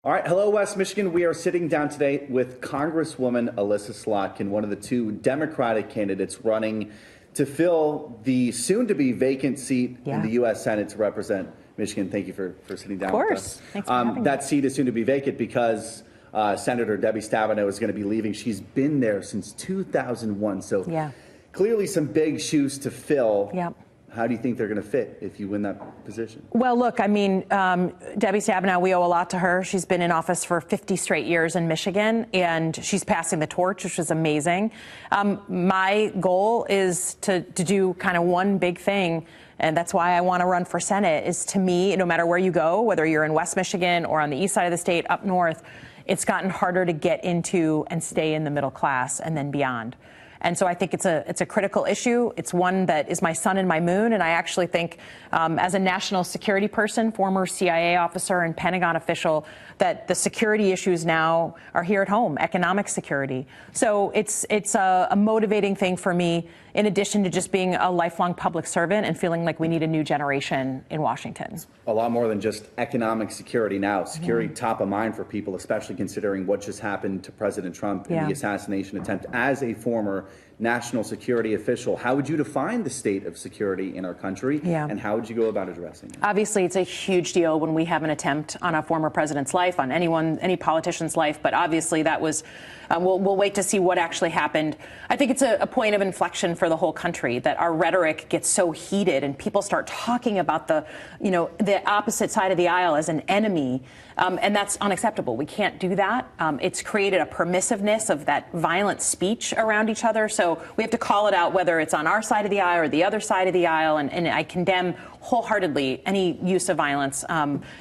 All right. Hello, West Michigan. We are sitting down today with Congresswoman Elissa Slotkin, one of the two Democratic candidates running to fill the soon-to-be vacant seat in the U.S. Senate to represent Michigan. Thank you for sitting down with us. Thanks for having me. That seat is soon to be vacant because Senator Debbie Stabenow is going to be leaving. She's been there since 2001, so clearly some big shoes to fill. How do you think they're going to fit if you win that position? Well, look, I mean, Debbie Stabenow, we owe a lot to her. She's been in office for 50 straight years in Michigan, and she's passing the torch, which is amazing. My goal is to do kind of one big thing, and that's why I want to run for Senate, is to me, no matter where you go, whether you're in West Michigan or on the east side of the state, up north, it's gotten harder to get into and stay in the middle class and then beyond. And so I think it's a critical issue. It's one that is my sun and my moon. And I actually think, as a national security person, former CIA officer and Pentagon official, that the security issues now are here at home, economic security. So it's a motivating thing for me, in addition to just being a lifelong public servant and feeling like we need a new generation in Washington. A lot more than just economic security now. Security top of mind for people, especially considering what just happened to President Trump in the assassination attempt. As a former national security official, how would you define the state of security in our country, and how would you go about addressing it? Obviously, it's a huge deal when we have an attempt on a former president's life, on any politician's life, but obviously that was, we'll wait to see what actually happened. I think it's a point of inflection for the whole country that our rhetoric gets so heated and people start talking about the opposite side of the aisle as an enemy, and that's unacceptable. We can't do that. It's created a permissiveness of that violent speech around each other, so we have to call it out, whether it's on our side of the aisle or the other side of the aisle, and I condemn wholeheartedly any use of violence,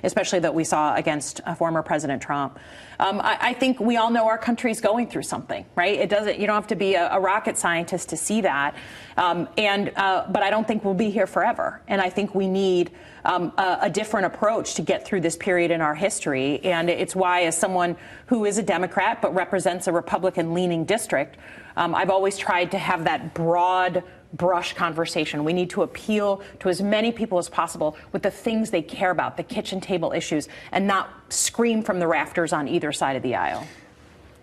especially that we saw against former President Trump. I think we all know our country's going through something, right? You don't have to be a rocket scientist to see that. But I don't think we'll be here forever. And I think we need a different approach to get through this period in our history. And it's why, as someone who is a Democrat but represents a Republican-leaning district, I've always tried to have that broad brush conversation. We need to appeal to as many people as possible with the things they care about, the kitchen table issues, and not scream from the rafters on either side of the aisle.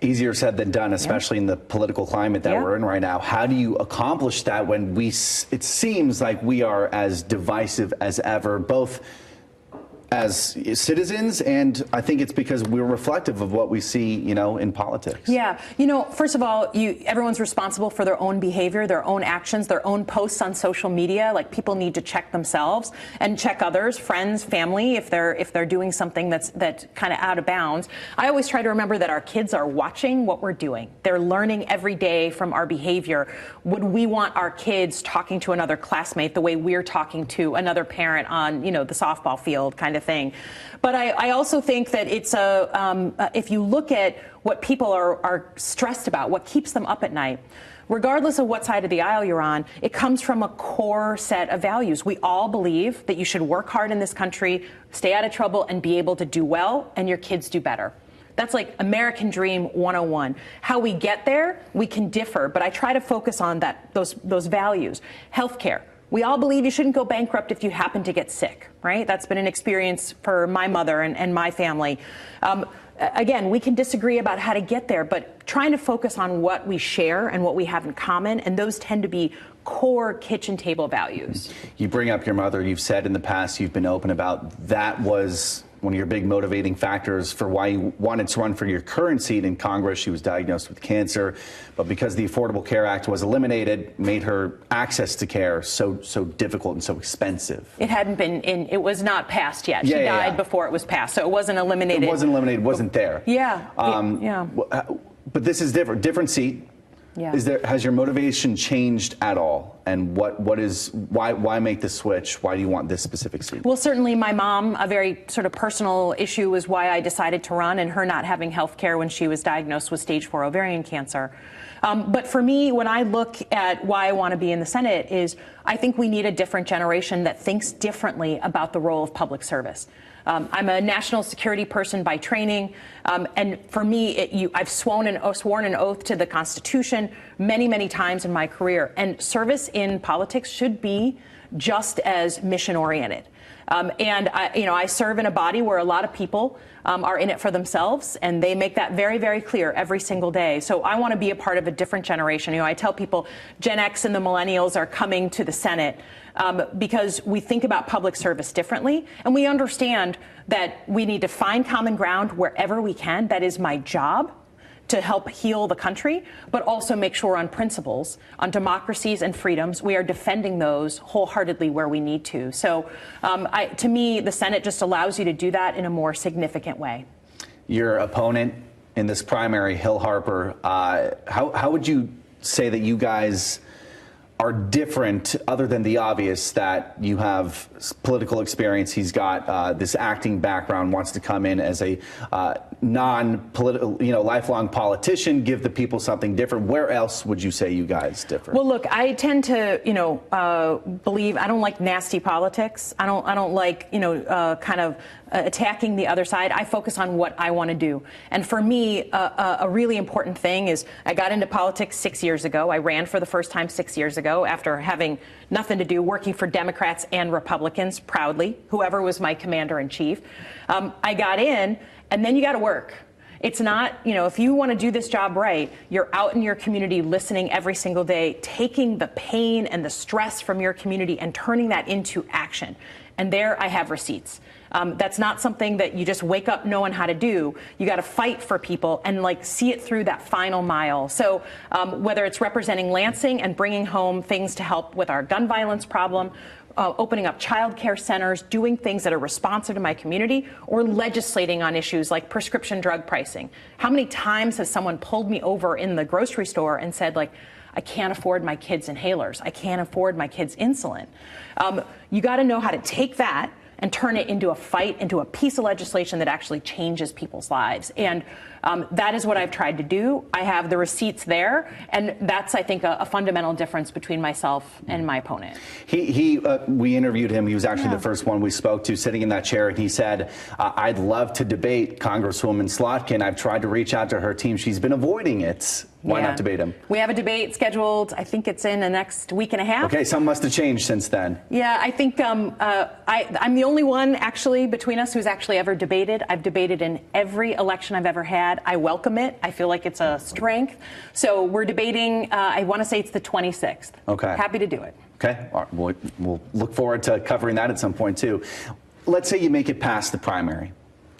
Easier said than done, especially in the political climate that we're in right now. How do you accomplish that when it seems like we are as divisive as ever, both as citizens, and I think it's because we're reflective of what we see, in politics. First of all, everyone's responsible for their own behavior, their own actions, their own posts on social media. Like, people need to check themselves and check others, friends, family, if they're doing something that's kind of out of bounds. I always try to remember that our kids are watching what we're doing. They're learning every day from our behavior. Would we want our kids talking to another classmate the way we're talking to another parent on, the softball field kind of thing? But I also think that it's if you look at what people are stressed about, what keeps them up at night, regardless of what side of the aisle you're on, it comes from a core set of values. We all believe that you should work hard in this country, stay out of trouble, and be able to do well, and your kids do better. That's like American Dream 101. How we get there, we can differ, but I try to focus on those values. Healthcare. We all believe you shouldn't go bankrupt if you happen to get sick, right? That's been an experience for my mother and my family. Again, we can disagree about how to get there, but trying to focus on what we share and what we have in common, and those tend to be core kitchen table values. You bring up your mother. You've said in the past, you've been open about that was one of your big motivating factors for why you wanted to run for your current seat in Congress. She was diagnosed with cancer, but because the Affordable Care Act was eliminated, made her access to care so difficult and so expensive. It was not passed yet. She died before it was passed, so it wasn't eliminated. It wasn't eliminated, wasn't there. But this is different seat. Has your motivation changed at all? And why make the switch? Why do you want this specific seat? Well, certainly my mom, a very sort of personal issue was why I decided to run, and her not having health care when she was diagnosed with stage 4 ovarian cancer. But for me, when I look at why I want to be in the Senate, is I think we need a different generation that thinks differently about the role of public service. I'm a national security person by training, and for me, I've sworn an oath to the Constitution many, many times in my career, and service in politics should be just as mission-oriented. I serve in a body where a lot of people are in it for themselves, and they make that very, very clear every single day. So I want to be a part of a different generation. I tell people Gen X and the millennials are coming to the Senate because we think about public service differently, and we understand that we need to find common ground wherever we can. That is my job, to help heal the country, but also make sure on principles, on democracies and freedoms, we are defending those wholeheartedly where we need to. So to me, the Senate just allows you to do that in a more significant way. Your opponent in this primary, Hill Harper, how would you say that you guys are different, other than the obvious that you have political experience? He's got this acting background, wants to come in as a non-political, lifelong politician, give the people something different. Where else would you say you guys differ? Well, look, I tend to, believe, I don't like nasty politics. I don't like, kind of attacking the other side. I focus on what I want to do. And for me, a really important thing is I got into politics 6 years ago. I ran for the first time 6 years ago after having nothing to do, working for Democrats and Republicans proudly, whoever was my commander-in-chief. I got in, and then you got to work. It's not, if you want to do this job right, you're out in your community listening every single day, taking the pain and the stress from your community and turning that into action. And there I have receipts. That's not something that you just wake up knowing how to do. You got to fight for people and see it through that final mile. So whether it's representing Lansing and bringing home things to help with our gun violence problem, opening up child care centers, doing things that are responsive to my community, or legislating on issues like prescription drug pricing. How many times has someone pulled me over in the grocery store and said, I can't afford my kids' inhalers. I can't afford my kids' insulin. You got to know how to take that and turn it into a fight, into a piece of legislation that actually changes people's lives. And that is what I've tried to do. I have the receipts there, and that's, I think, a fundamental difference between myself and my opponent. We interviewed him. He was actually the first one we spoke to, sitting in that chair, and he said, I'd love to debate Congresswoman Slotkin. I've tried to reach out to her team. She's been avoiding it. Why not debate him? We have a debate scheduled, I think it's in the next week and a half. Okay, something must have changed since then. Yeah, I think I'm the only one, actually, between us who's actually ever debated. I've debated in every election I've ever had. I welcome it. I feel like it's a strength. So we're debating, I want to say it's the 26th. Okay. Happy to do it. Okay. All right. We'll look forward to covering that at some point, too. Let's say you make it past the primary.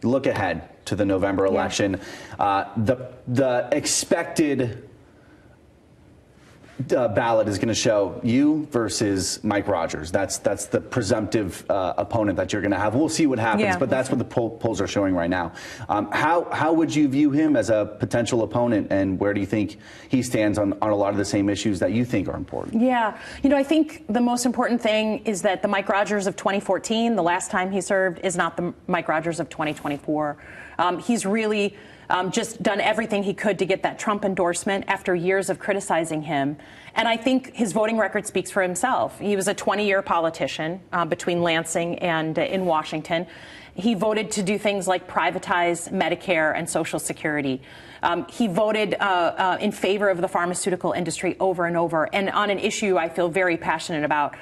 Look ahead to the November election. The expected ballot is going to show you versus Mike Rogers. That's the presumptive opponent that you're going to have. We'll see what happens, but that's what the polls are showing right now. How would you view him as a potential opponent, and where do you think he stands on a lot of the same issues that you think are important? Yeah, I think the most important thing is that the Mike Rogers of 2014, the last time he served, is not the Mike Rogers of 2024. He's really just done everything he could to get that Trump endorsement after years of criticizing him. And I think his voting record speaks for himself. He was a 20-year politician between Lansing and in Washington. He voted to do things like privatize Medicare and Social Security. He voted in favor of the pharmaceutical industry over and over. And on an issue I feel very passionate about,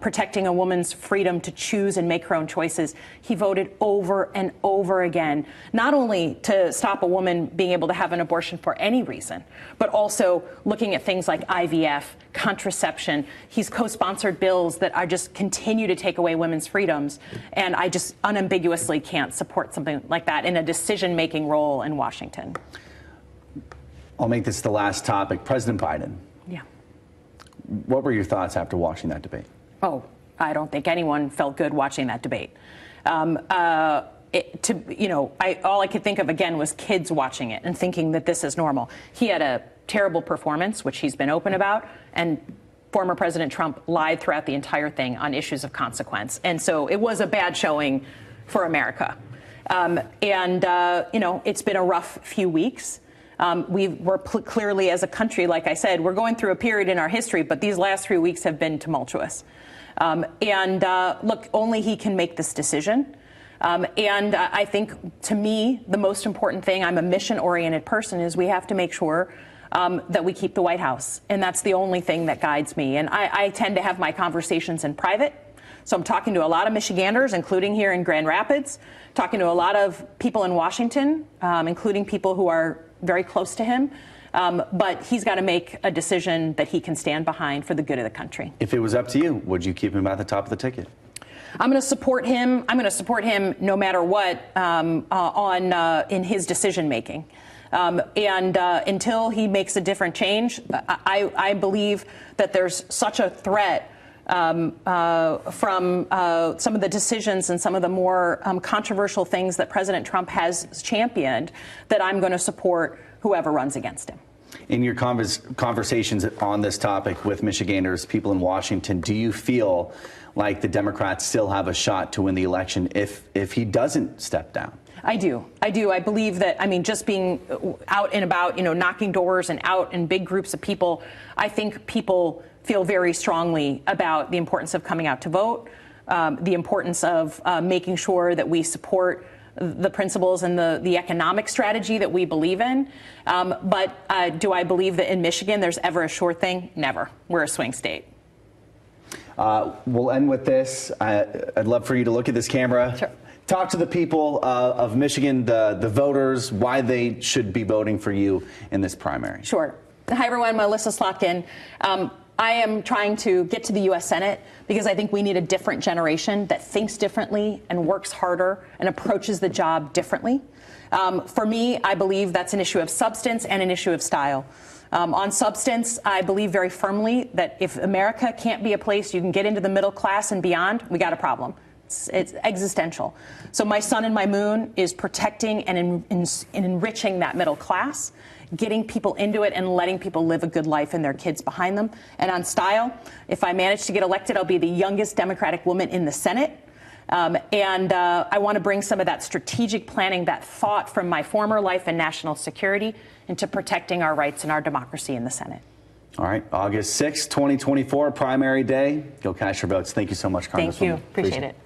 protecting a woman's freedom to choose and make her own choices, he voted over and over again, not only to stop a woman being able to have an abortion for any reason, but also looking at things like IVF, contraception. He's co-sponsored bills that are just continue to take away women's freedoms. And I just unambiguously can't support something like that in a decision-making role in Washington. I'll make this the last topic. President Biden. Yeah. What were your thoughts after watching that debate? Oh, I don't think anyone felt good watching that debate. All I could think of again was kids watching it and thinking that this is normal. He had a terrible performance, which he's been open about, and former President Trump lied throughout the entire thing on issues of consequence. And so it was a bad showing for America. It's been a rough few weeks. We're clearly, as a country, like I said, we're going through a period in our history, but these last 3 weeks have been tumultuous. Look, only he can make this decision. I think, to me, the most important thing, I'm a mission-oriented person, is we have to make sure that we keep the White House. And that's the only thing that guides me. And I tend to have my conversations in private. So I'm talking to a lot of Michiganders, including here in Grand Rapids, talking to a lot of people in Washington, including people who are very close to him. But he's got to make a decision that he can stand behind for the good of the country. If it was up to you, would you keep him at the top of the ticket? I'm going to support him. I'm going to support him no matter what in his decision making. And until he makes a different change, I believe that there's such a threat from some of the decisions and some of the more controversial things that President Trump has championed that I'm going to support whoever runs against him. In your conversations on this topic with Michiganders, people in Washington, do you feel like the Democrats still have a shot to win the election if he doesn't step down? I do. I believe that, I mean, just being out and about, knocking doors and out in big groups of people, I think people feel very strongly about the importance of coming out to vote, the importance of making sure that we support the principles and the economic strategy that we believe in. But do I believe that in Michigan there's ever a sure thing? Never. We're a swing state. We'll end with this. I'd love for you to look at this camera. Sure. Talk to the people of Michigan, the voters, why they should be voting for you in this primary. Sure. Hi, everyone. I'm Elissa Slotkin. I am trying to get to the U.S. Senate because I think we need a different generation that thinks differently and works harder and approaches the job differently. For me, I believe that's an issue of substance and an issue of style. On substance, I believe very firmly that if America can't be a place you can get into the middle class and beyond, we got a problem. It's existential. So my sun and my moon is protecting and enriching that middle class, getting people into it and letting people live a good life and their kids behind them. And on style, if I manage to get elected, I'll be the youngest Democratic woman in the Senate. I want to bring some of that strategic planning, that thought from my former life in national security into protecting our rights and our democracy in the Senate. All right, August 6th, 2024, primary day. Go cast your votes. Thank you so much, Congresswoman. Thank you. Appreciate it.